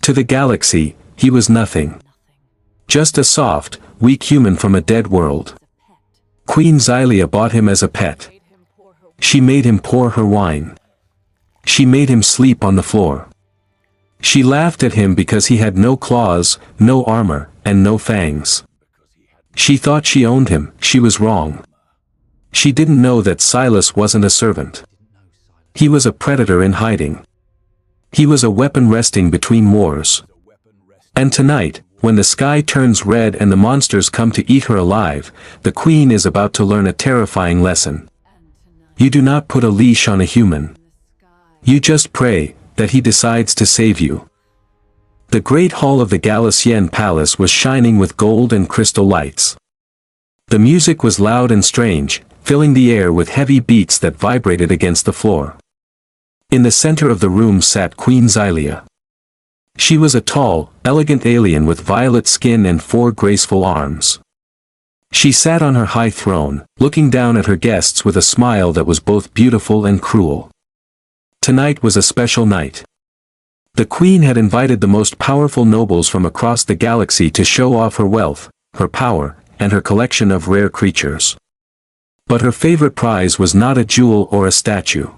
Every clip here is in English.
To the galaxy, he was nothing. Just a soft, weak human from a dead world. Queen Xylia bought him as a pet. She made him pour her wine. She made him sleep on the floor. She laughed at him because he had no claws, no armor, and no fangs. She thought she owned him. She was wrong. She didn't know that Silas wasn't a servant. He was a predator in hiding. He was a weapon resting between wars. And tonight, when the sky turns red and the monsters come to eat her alive, the queen is about to learn a terrifying lesson. You do not put a leash on a human. You just pray that he decides to save you. The great hall of the GlacticXeno palace was shining with gold and crystal lights. The music was loud and strange, filling the air with heavy beats that vibrated against the floor. In the center of the room sat Queen Xylia. She was a tall, elegant alien with violet skin and 4 graceful arms. She sat on her high throne, looking down at her guests with a smile that was both beautiful and cruel. Tonight was a special night. The queen had invited the most powerful nobles from across the galaxy to show off her wealth, her power, and her collection of rare creatures. But her favorite prize was not a jewel or a statue.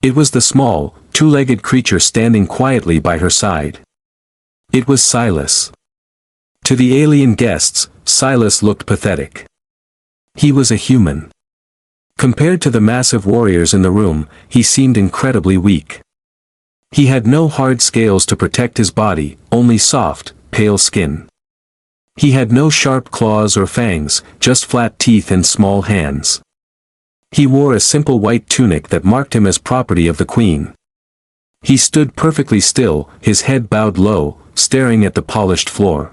It was the small, 2-legged creature standing quietly by her side. It was Silas. To the alien guests, Silas looked pathetic. He was a human. Compared to the massive warriors in the room, he seemed incredibly weak. He had no hard scales to protect his body, only soft, pale skin. He had no sharp claws or fangs, just flat teeth and small hands. He wore a simple white tunic that marked him as property of the queen. He stood perfectly still, his head bowed low, staring at the polished floor.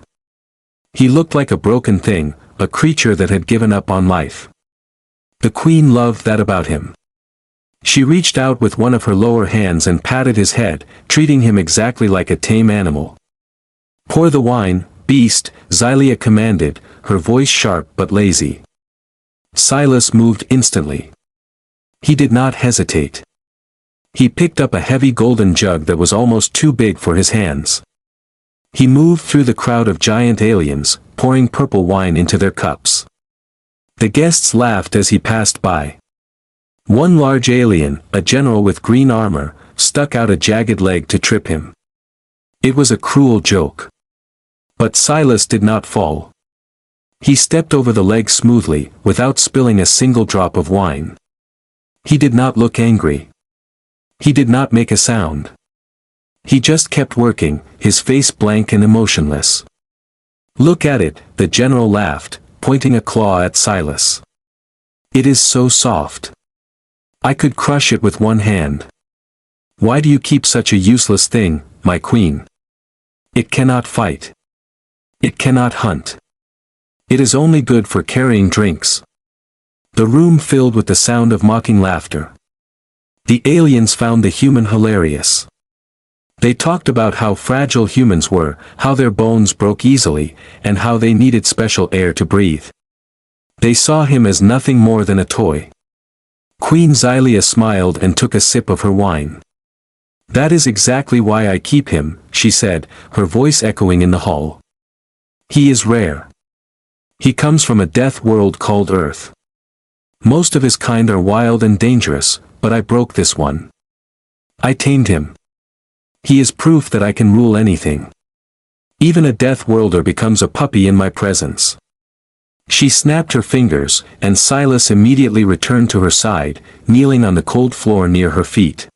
He looked like a broken thing, a creature that had given up on life. The queen loved that about him. She reached out with one of her lower hands and patted his head, treating him exactly like a tame animal. "Pour the wine, beast," Xylia commanded, her voice sharp but lazy. Silas moved instantly. He did not hesitate. He picked up a heavy golden jug that was almost too big for his hands. He moved through the crowd of giant aliens, pouring purple wine into their cups. The guests laughed as he passed by. One large alien, a general with green armor, stuck out a jagged leg to trip him. It was a cruel joke. But Silas did not fall. He stepped over the leg smoothly, without spilling a single drop of wine. He did not look angry. He did not make a sound. He just kept working, his face blank and emotionless. "Look at it," the general laughed, pointing a claw at Silas. "It is so soft. I could crush it with one hand. Why do you keep such a useless thing, my queen? It cannot fight. It cannot hunt. It is only good for carrying drinks." The room filled with the sound of mocking laughter. The aliens found the human hilarious. They talked about how fragile humans were, how their bones broke easily, and how they needed special air to breathe. They saw him as nothing more than a toy. Queen Xylia smiled and took a sip of her wine. "That is exactly why I keep him," she said, her voice echoing in the hall. "He is rare. He comes from a death world called Earth. Most of his kind are wild and dangerous, but I broke this one. I tamed him. He is proof that I can rule anything. Even a death worlder becomes a puppy in my presence." She snapped her fingers, and Silas immediately returned to her side, kneeling on the cold floor near her feet.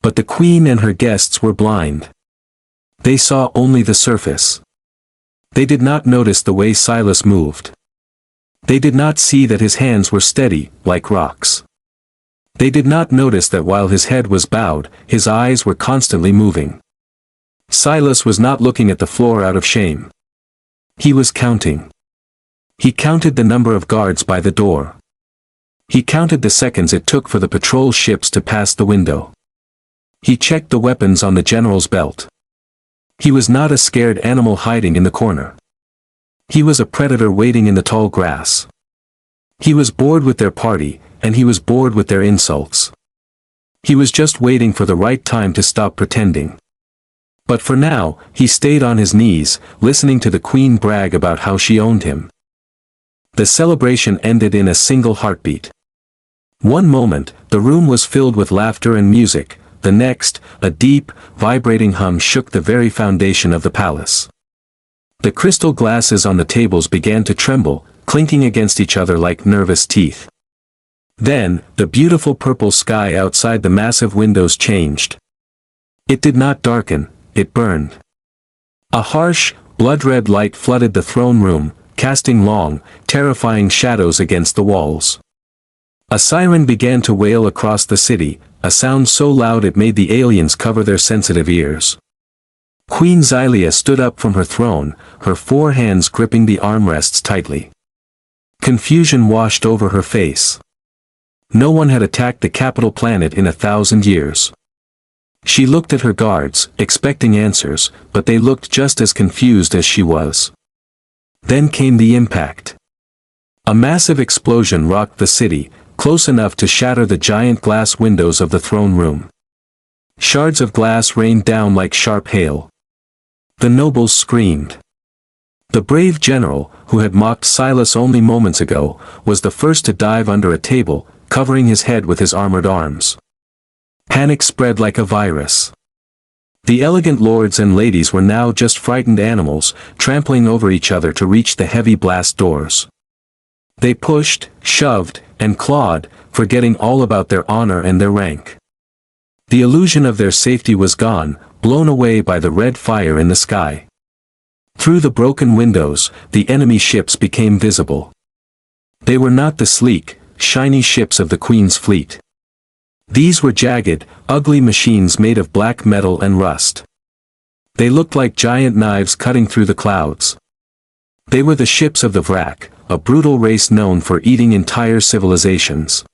But the queen and her guests were blind. They saw only the surface. They did not notice the way Silas moved. They did not see that his hands were steady, like rocks. They did not notice that while his head was bowed, his eyes were constantly moving. Silas was not looking at the floor out of shame. He was counting. He counted the number of guards by the door. He counted the seconds it took for the patrol ships to pass the window. He checked the weapons on the general's belt. He was not a scared animal hiding in the corner. He was a predator waiting in the tall grass. He was bored with their party, and he was bored with their insults. He was just waiting for the right time to stop pretending. But for now, he stayed on his knees, listening to the queen brag about how she owned him. The celebration ended in a single heartbeat. One moment, the room was filled with laughter and music, the next, a deep, vibrating hum shook the very foundation of the palace. The crystal glasses on the tables began to tremble, clinking against each other like nervous teeth. Then, the beautiful purple sky outside the massive windows changed. It did not darken, it burned. A harsh, blood-red light flooded the throne room, casting long, terrifying shadows against the walls. A siren began to wail across the city, a sound so loud it made the aliens cover their sensitive ears. Queen Xylia stood up from her throne, her 4 hands gripping the armrests tightly. Confusion washed over her face. No one had attacked the capital planet in 1,000 years. She looked at her guards, expecting answers, but they looked just as confused as she was. Then came the impact. A massive explosion rocked the city, close enough to shatter the giant glass windows of the throne room. Shards of glass rained down like sharp hail. The nobles screamed. The brave general, who had mocked Silas only moments ago, was the first to dive under a table, covering his head with his armored arms. Panic spread like a virus. The elegant lords and ladies were now just frightened animals, trampling over each other to reach the heavy blast doors. They pushed, shoved, and clawed, forgetting all about their honor and their rank. The illusion of their safety was gone, blown away by the red fire in the sky. Through the broken windows, the enemy ships became visible. They were not the sleek, shiny ships of the Queen's fleet. These were jagged, ugly machines made of black metal and rust. They looked like giant knives cutting through the clouds. They were the ships of the Vrak, a brutal race known for eating entire civilizations.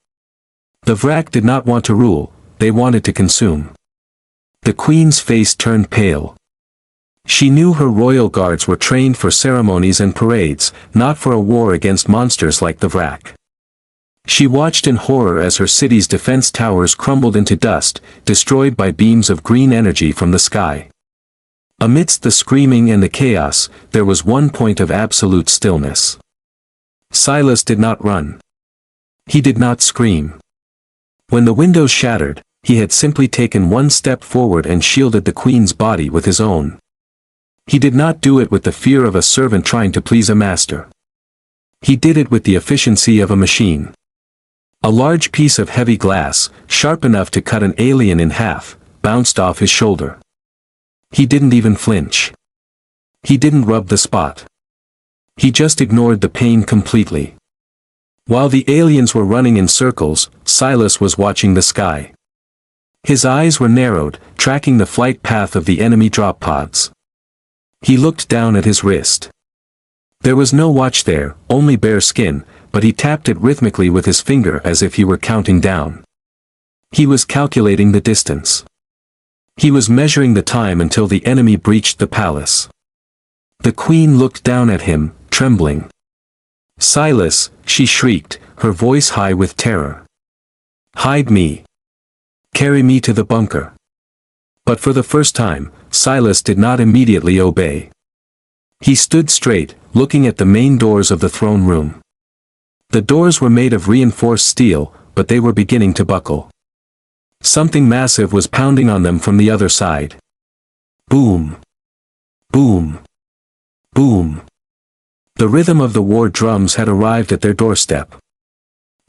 The Vrak did not want to rule, they wanted to consume. The Queen's face turned pale. She knew her royal guards were trained for ceremonies and parades, not for a war against monsters like the Vrak. She watched in horror as her city's defense towers crumbled into dust, destroyed by beams of green energy from the sky. Amidst the screaming and the chaos, there was one point of absolute stillness. Silas did not run. He did not scream. When the windows shattered, he had simply taken one step forward and shielded the Queen's body with his own. He did not do it with the fear of a servant trying to please a master. He did it with the efficiency of a machine. A large piece of heavy glass, sharp enough to cut an alien in half, bounced off his shoulder. He didn't even flinch. He didn't rub the spot. He just ignored the pain completely. While the aliens were running in circles, Silas was watching the sky. His eyes were narrowed, tracking the flight path of the enemy drop pods. He looked down at his wrist. There was no watch there, only bare skin, but he tapped it rhythmically with his finger as if he were counting down. He was calculating the distance. He was measuring the time until the enemy breached the palace. The Queen looked down at him, trembling. "Silas," she shrieked, her voice high with terror. "Hide me. Carry me to the bunker." But for the first time, Silas did not immediately obey. He stood straight, looking at the main doors of the throne room. The doors were made of reinforced steel, but they were beginning to buckle. Something massive was pounding on them from the other side. Boom! Boom! Boom! The rhythm of the war drums had arrived at their doorstep.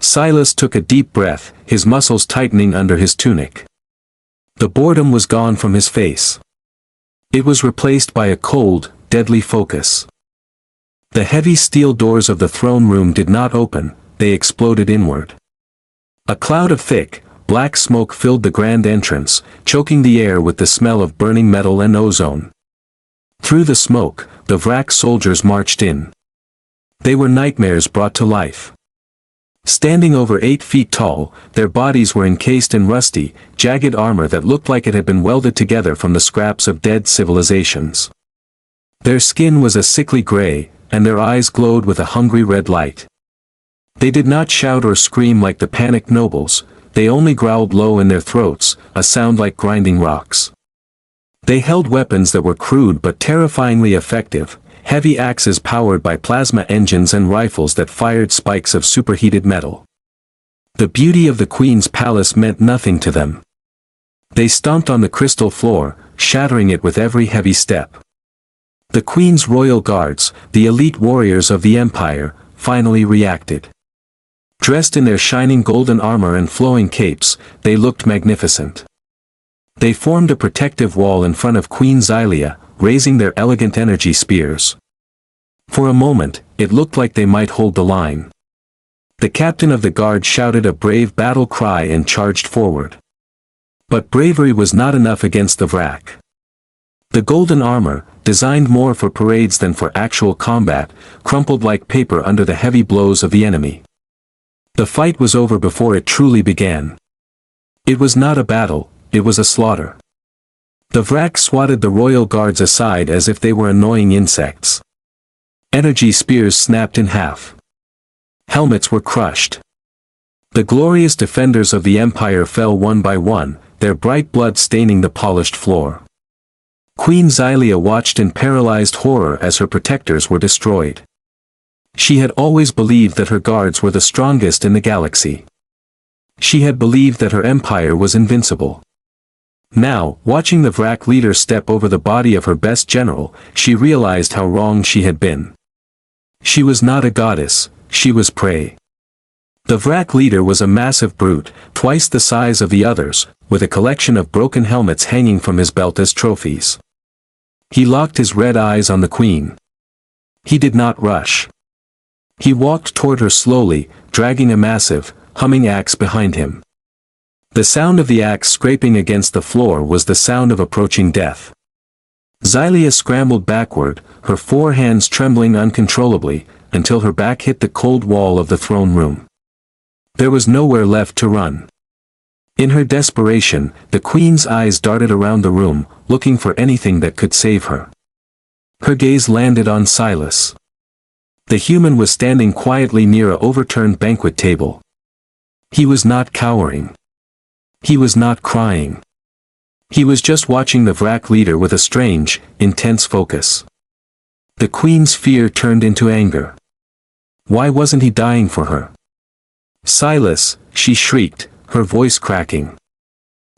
Silas took a deep breath, his muscles tightening under his tunic. The boredom was gone from his face. It was replaced by a cold, deadly focus. The heavy steel doors of the throne room did not open, they exploded inward. A cloud of thick, black smoke filled the grand entrance, choking the air with the smell of burning metal and ozone. Through the smoke, the Vrak soldiers marched in. They were nightmares brought to life. Standing over 8 feet tall, their bodies were encased in rusty, jagged armor that looked like it had been welded together from the scraps of dead civilizations. Their skin was a sickly gray, and their eyes glowed with a hungry red light. They did not shout or scream like the panicked nobles, they only growled low in their throats, a sound like grinding rocks. They held weapons that were crude but terrifyingly effective, heavy axes powered by plasma engines and rifles that fired spikes of superheated metal. The beauty of the Queen's palace meant nothing to them. They stomped on the crystal floor, shattering it with every heavy step. The Queen's royal guards, the elite warriors of the Empire, finally reacted. Dressed in their shining golden armor and flowing capes, they looked magnificent. They formed a protective wall in front of Queen Xylia, raising their elegant energy spears. For a moment, it looked like they might hold the line. The captain of the guard shouted a brave battle cry and charged forward. But bravery was not enough against the Vrak. The golden armor, designed more for parades than for actual combat, crumpled like paper under the heavy blows of the enemy. The fight was over before it truly began. It was not a battle, it was a slaughter. The Vrak swatted the royal guards aside as if they were annoying insects. Energy spears snapped in half. Helmets were crushed. The glorious defenders of the Empire fell one by one, their bright blood staining the polished floor. Queen Xylia watched in paralyzed horror as her protectors were destroyed. She had always believed that her guards were the strongest in the galaxy. She had believed that her empire was invincible. Now, watching the Vrak leader step over the body of her best general, she realized how wrong she had been. She was not a goddess, she was prey. The Vrak leader was a massive brute, twice the size of the others, with a collection of broken helmets hanging from his belt as trophies. He locked his red eyes on the Queen. He did not rush. He walked toward her slowly, dragging a massive, humming axe behind him. The sound of the axe scraping against the floor was the sound of approaching death. Xylia scrambled backward, her four hands trembling uncontrollably, until her back hit the cold wall of the throne room. There was nowhere left to run. In her desperation, the Queen's eyes darted around the room, looking for anything that could save her. Her gaze landed on Silas. The human was standing quietly near an overturned banquet table. He was not cowering. He was not crying. He was just watching the Vrak leader with a strange, intense focus. The Queen's fear turned into anger. Why wasn't he dying for her? Silas, she shrieked, her voice cracking.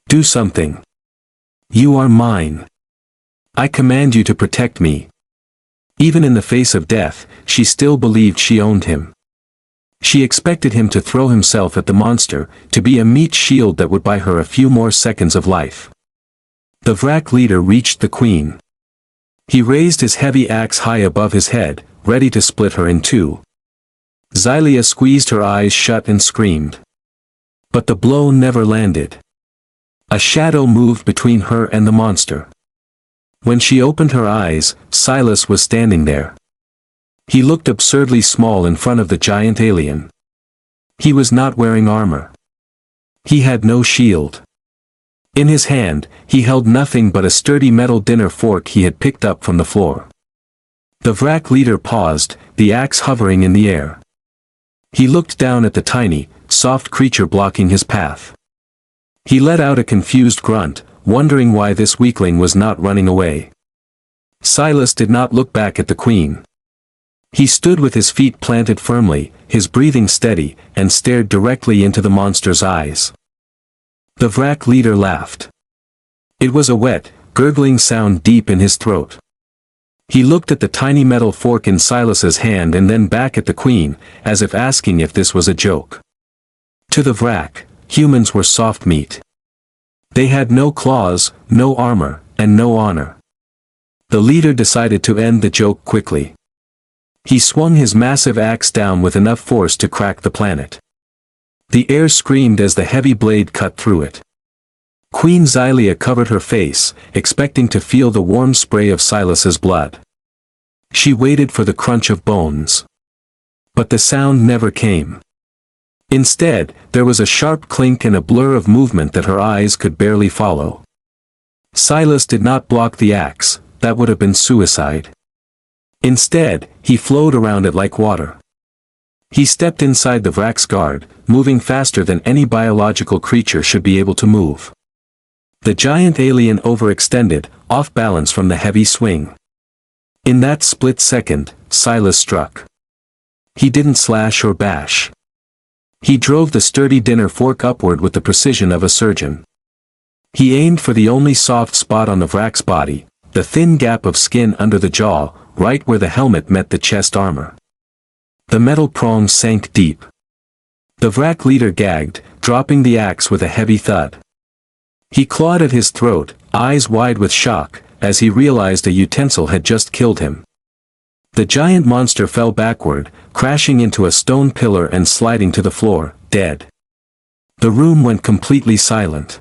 Do something. You are mine. I command you to protect me. Even in the face of death, she still believed she owned him. She expected him to throw himself at the monster, to be a meat shield that would buy her a few more seconds of life. The Vrak leader reached the Queen. He raised his heavy axe high above his head, ready to split her in two. Xylia squeezed her eyes shut and screamed. But the blow never landed. A shadow moved between her and the monster. When she opened her eyes, Silas was standing there. He looked absurdly small in front of the giant alien. He was not wearing armor. He had no shield. In his hand, he held nothing but a sturdy metal dinner fork he had picked up from the floor. The Vrak leader paused, the axe hovering in the air. He looked down at the tiny, soft creature blocking his path. He let out a confused grunt, wondering why this weakling was not running away. Silas did not look back at the Queen. He stood with his feet planted firmly, his breathing steady, and stared directly into the monster's eyes. The Vrak leader laughed. It was a wet, gurgling sound deep in his throat. He looked at the tiny metal fork in Silas's hand and then back at the Queen, as if asking if this was a joke. To the Vrak, humans were soft meat. They had no claws, no armor, and no honor. The leader decided to end the joke quickly. He swung his massive axe down with enough force to crack the planet. The air screamed as the heavy blade cut through it. Queen Xylia covered her face, expecting to feel the warm spray of Silas's blood. She waited for the crunch of bones. But the sound never came. Instead, there was a sharp clink and a blur of movement that her eyes could barely follow. Silas did not block the axe, that would have been suicide. Instead, he flowed around it like water. He stepped inside the Vrak's guard, moving faster than any biological creature should be able to move. The giant alien overextended, off balance from the heavy swing. In that split second, Silas struck. He didn't slash or bash. He drove the sturdy dinner fork upward with the precision of a surgeon. He aimed for the only soft spot on the Vrak's body, the thin gap of skin under the jaw, right where the helmet met the chest armor. The metal prongs sank deep. The Vrak leader gagged, dropping the axe with a heavy thud. He clawed at his throat, eyes wide with shock, as he realized a utensil had just killed him. The giant monster fell backward, crashing into a stone pillar and sliding to the floor, dead. The room went completely silent.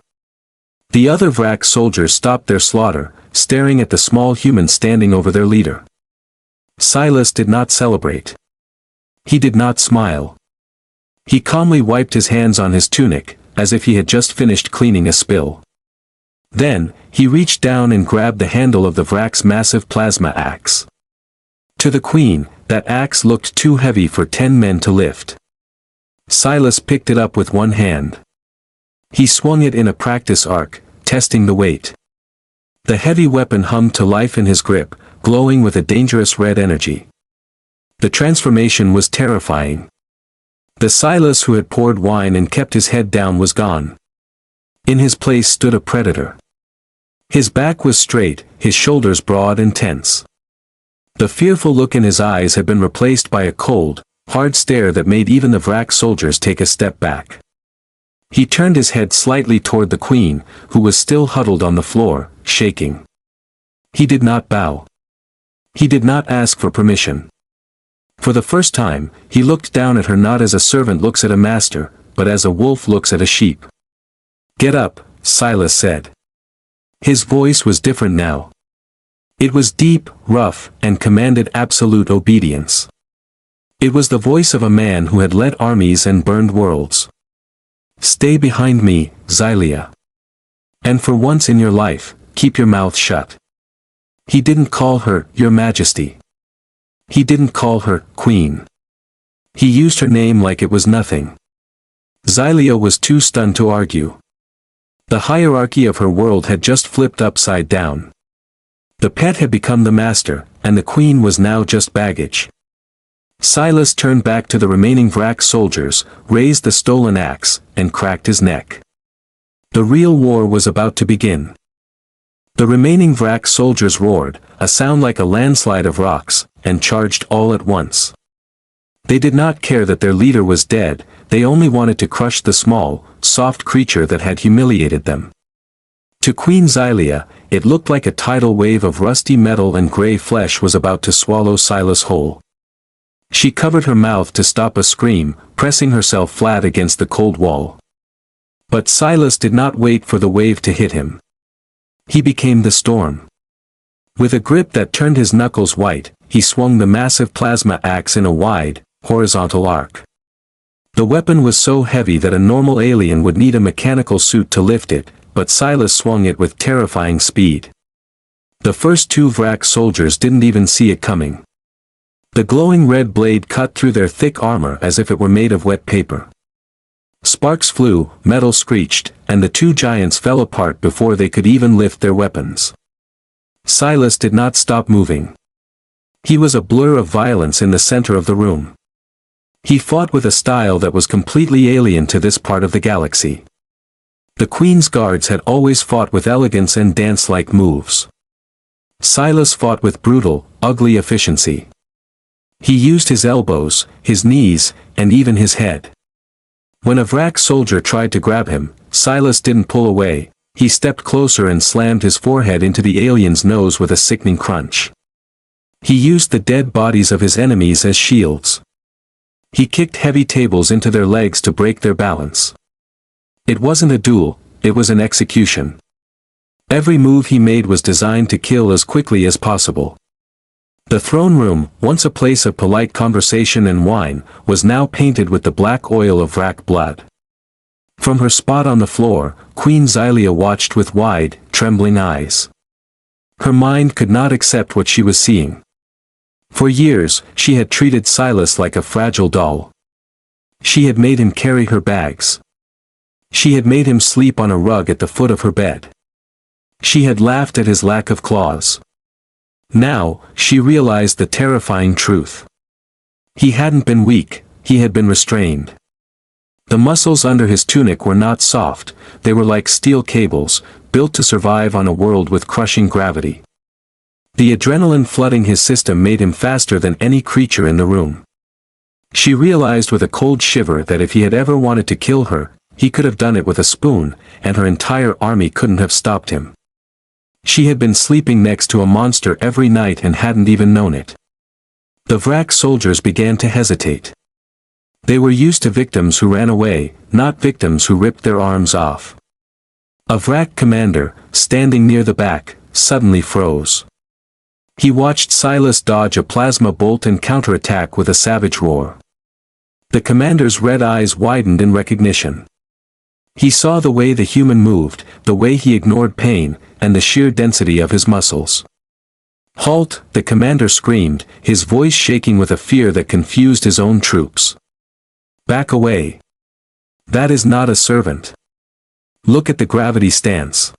The other Vrak soldiers stopped their slaughter, staring at the small human standing over their leader. Silas did not celebrate. He did not smile. He calmly wiped his hands on his tunic, as if he had just finished cleaning a spill. Then, he reached down and grabbed the handle of the Vrak's massive plasma axe. To the Queen, that axe looked too heavy for 10 men to lift. Silas picked it up with one hand. He swung it in a practice arc, testing the weight. The heavy weapon hummed to life in his grip, glowing with a dangerous red energy. The transformation was terrifying. The Silas who had poured wine and kept his head down was gone. In his place stood a predator. His back was straight, his shoulders broad and tense. The fearful look in his eyes had been replaced by a cold, hard stare that made even the Vrak soldiers take a step back. He turned his head slightly toward the Queen, who was still huddled on the floor, shaking. He did not bow. He did not ask for permission. For the first time, he looked down at her not as a servant looks at a master, but as a wolf looks at a sheep. "Get up," Silas said. His voice was different now. It was deep, rough, and commanded absolute obedience. It was the voice of a man who had led armies and burned worlds. "Stay behind me, Xylia. And for once in your life, keep your mouth shut." He didn't call her, "Your Majesty." He didn't call her, "Queen." He used her name like it was nothing. Xylia was too stunned to argue. The hierarchy of her world had just flipped upside down. The pet had become the master, and the Queen was now just baggage. Silas turned back to the remaining Vrak soldiers, raised the stolen axe, and cracked his neck. The real war was about to begin. The remaining Vrak soldiers roared, a sound like a landslide of rocks, and charged all at once. They did not care that their leader was dead, they only wanted to crush the small, soft creature that had humiliated them. To Queen Xylia, it looked like a tidal wave of rusty metal and gray flesh was about to swallow Silas whole. She covered her mouth to stop a scream, pressing herself flat against the cold wall. But Silas did not wait for the wave to hit him. He became the storm. With a grip that turned his knuckles white, he swung the massive plasma axe in a wide, horizontal arc. The weapon was so heavy that a normal alien would need a mechanical suit to lift it, but Silas swung it with terrifying speed. The first two Vrak soldiers didn't even see it coming. The glowing red blade cut through their thick armor as if it were made of wet paper. Sparks flew, metal screeched, and the two giants fell apart before they could even lift their weapons. Silas did not stop moving. He was a blur of violence in the center of the room. He fought with a style that was completely alien to this part of the galaxy. The Queen's guards had always fought with elegance and dance-like moves. Silas fought with brutal, ugly efficiency. He used his elbows, his knees, and even his head. When a Vrak soldier tried to grab him, Silas didn't pull away, he stepped closer and slammed his forehead into the alien's nose with a sickening crunch. He used the dead bodies of his enemies as shields. He kicked heavy tables into their legs to break their balance. It wasn't a duel, it was an execution. Every move he made was designed to kill as quickly as possible. The throne room, once a place of polite conversation and wine, was now painted with the black oil of Vrak blood. From her spot on the floor, Queen Xylia watched with wide, trembling eyes. Her mind could not accept what she was seeing. For years, she had treated Silas like a fragile doll. She had made him carry her bags. She had made him sleep on a rug at the foot of her bed. She had laughed at his lack of claws. Now, she realized the terrifying truth. He hadn't been weak, he had been restrained. The muscles under his tunic were not soft, they were like steel cables, built to survive on a world with crushing gravity. The adrenaline flooding his system made him faster than any creature in the room. She realized with a cold shiver that if he had ever wanted to kill her, he could have done it with a spoon, and her entire army couldn't have stopped him. She had been sleeping next to a monster every night and hadn't even known it. The Vrak soldiers began to hesitate. They were used to victims who ran away, not victims who ripped their arms off. A Vrak commander, standing near the back, suddenly froze. He watched Silas dodge a plasma bolt and counterattack with a savage roar. The commander's red eyes widened in recognition. He saw the way the human moved, the way he ignored pain, and the sheer density of his muscles. "Halt!" the commander screamed, his voice shaking with a fear that confused his own troops. "Back away. That is not a servant. Look at the gravity stance.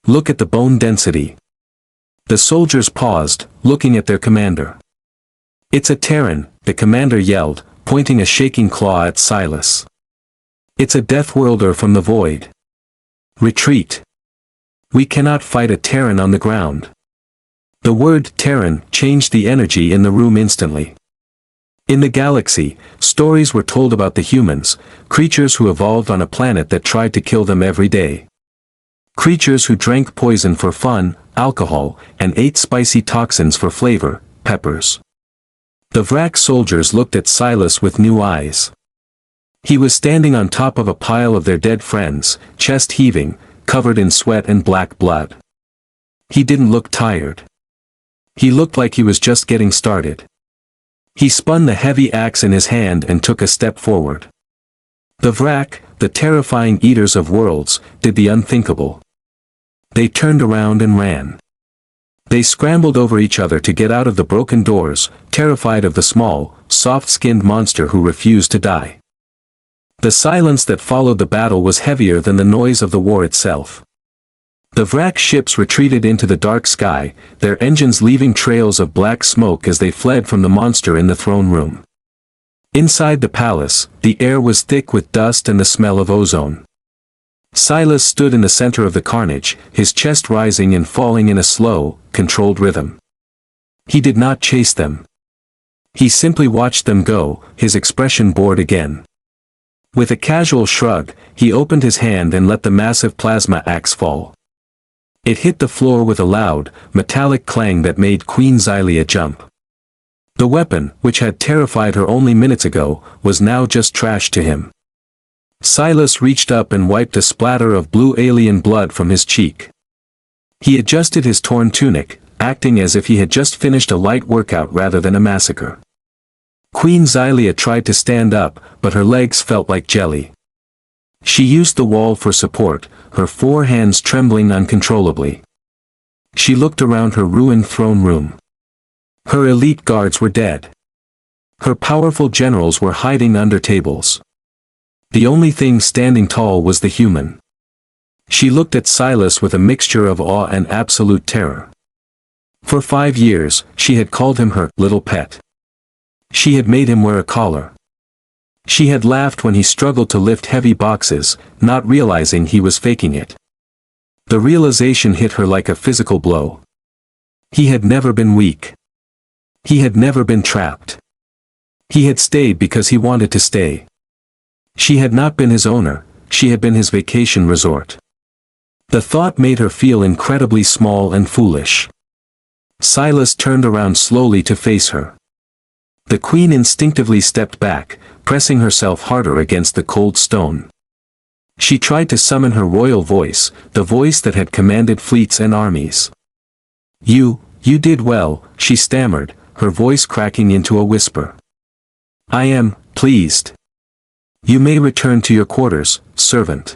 Look at the bone density." The soldiers paused, looking at their commander. "It's a Terran," the commander yelled, pointing a shaking claw at Silas. "It's a Deathworlder from the void. Retreat. We cannot fight a Terran on the ground." The word Terran changed the energy in the room instantly. In the galaxy, stories were told about the humans, creatures who evolved on a planet that tried to kill them every day. Creatures who drank poison for fun, alcohol, and ate spicy toxins for flavor, peppers. The Vrak soldiers looked at Silas with new eyes. He was standing on top of a pile of their dead friends, chest heaving, covered in sweat and black blood. He didn't look tired. He looked like he was just getting started. He spun the heavy axe in his hand and took a step forward. The Vrak, the terrifying eaters of worlds, did the unthinkable. They turned around and ran. They scrambled over each other to get out of the broken doors, terrified of the small, soft-skinned monster who refused to die. The silence that followed the battle was heavier than the noise of the war itself. The Vrak ships retreated into the dark sky, their engines leaving trails of black smoke as they fled from the monster in the throne room. Inside the palace, the air was thick with dust and the smell of ozone. Silas stood in the center of the carnage, his chest rising and falling in a slow, controlled rhythm. He did not chase them. He simply watched them go, his expression bored again. With a casual shrug, he opened his hand and let the massive plasma axe fall. It hit the floor with a loud, metallic clang that made Queen Xylia jump. The weapon, which had terrified her only minutes ago, was now just trash to him. Silas reached up and wiped a splatter of blue alien blood from his cheek. He adjusted his torn tunic, acting as if he had just finished a light workout rather than a massacre. Queen Xylia tried to stand up, but her legs felt like jelly. She used the wall for support, her 4 hands trembling uncontrollably. She looked around her ruined throne room. Her elite guards were dead. Her powerful generals were hiding under tables. The only thing standing tall was the human. She looked at Silas with a mixture of awe and absolute terror. For 5 years, she had called him her little pet. She had made him wear a collar. She had laughed when he struggled to lift heavy boxes, not realizing he was faking it. The realization hit her like a physical blow. He had never been weak. He had never been trapped. He had stayed because he wanted to stay. She had not been his owner, she had been his vacation resort. The thought made her feel incredibly small and foolish. Silas turned around slowly to face her. The queen instinctively stepped back, pressing herself harder against the cold stone. She tried to summon her royal voice, the voice that had commanded fleets and armies. You did well," she stammered, her voice cracking into a whisper. "I am pleased. You may return to your quarters, servant."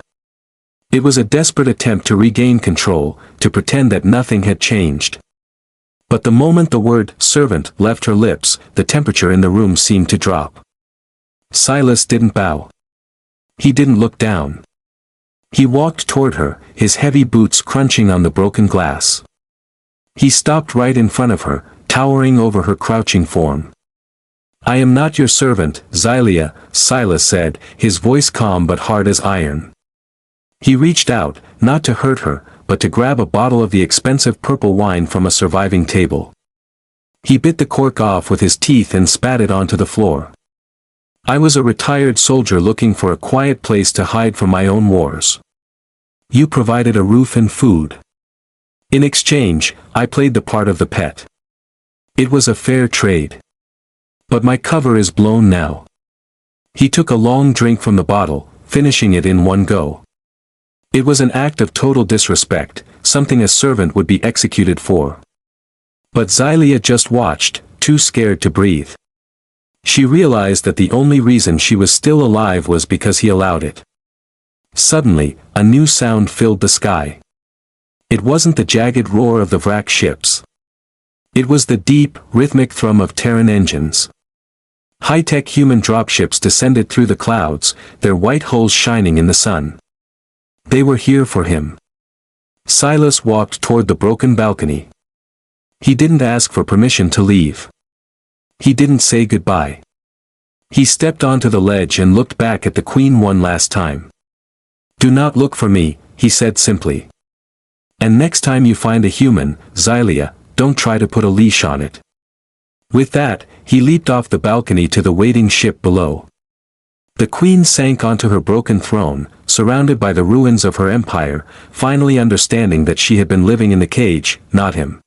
It was a desperate attempt to regain control, to pretend that nothing had changed. But the moment the word servant left her lips, the temperature in the room seemed to drop. Silas didn't bow. He didn't look down. He walked toward her, his heavy boots crunching on the broken glass. He stopped right in front of her, towering over her crouching form. "I am not your servant, Xylia," Silas said, his voice calm but hard as iron. He reached out, not to hurt her, but to grab a bottle of the expensive purple wine from a surviving table. He bit the cork off with his teeth and spat it onto the floor. "I was a retired soldier looking for a quiet place to hide from my own wars. You provided a roof and food. In exchange, I played the part of the pet. It was a fair trade. But my cover is blown now." He took a long drink from the bottle, finishing it in one go. It was an act of total disrespect, something a servant would be executed for. But Xylia just watched, too scared to breathe. She realized that the only reason she was still alive was because he allowed it. Suddenly, a new sound filled the sky. It wasn't the jagged roar of the Vrak ships. It was the deep, rhythmic thrum of Terran engines. High-tech human dropships descended through the clouds, their white hulls shining in the sun. They were here for him. Silas walked toward the broken balcony. He didn't ask for permission to leave. He didn't say goodbye. He stepped onto the ledge and looked back at the Queen one last time. "Do not look for me," he said simply. "And next time you find a human, Xylia, don't try to put a leash on it." With that, he leaped off the balcony to the waiting ship below. The Queen sank onto her broken throne, surrounded by the ruins of her empire, finally understanding that she had been living in the cage, not him.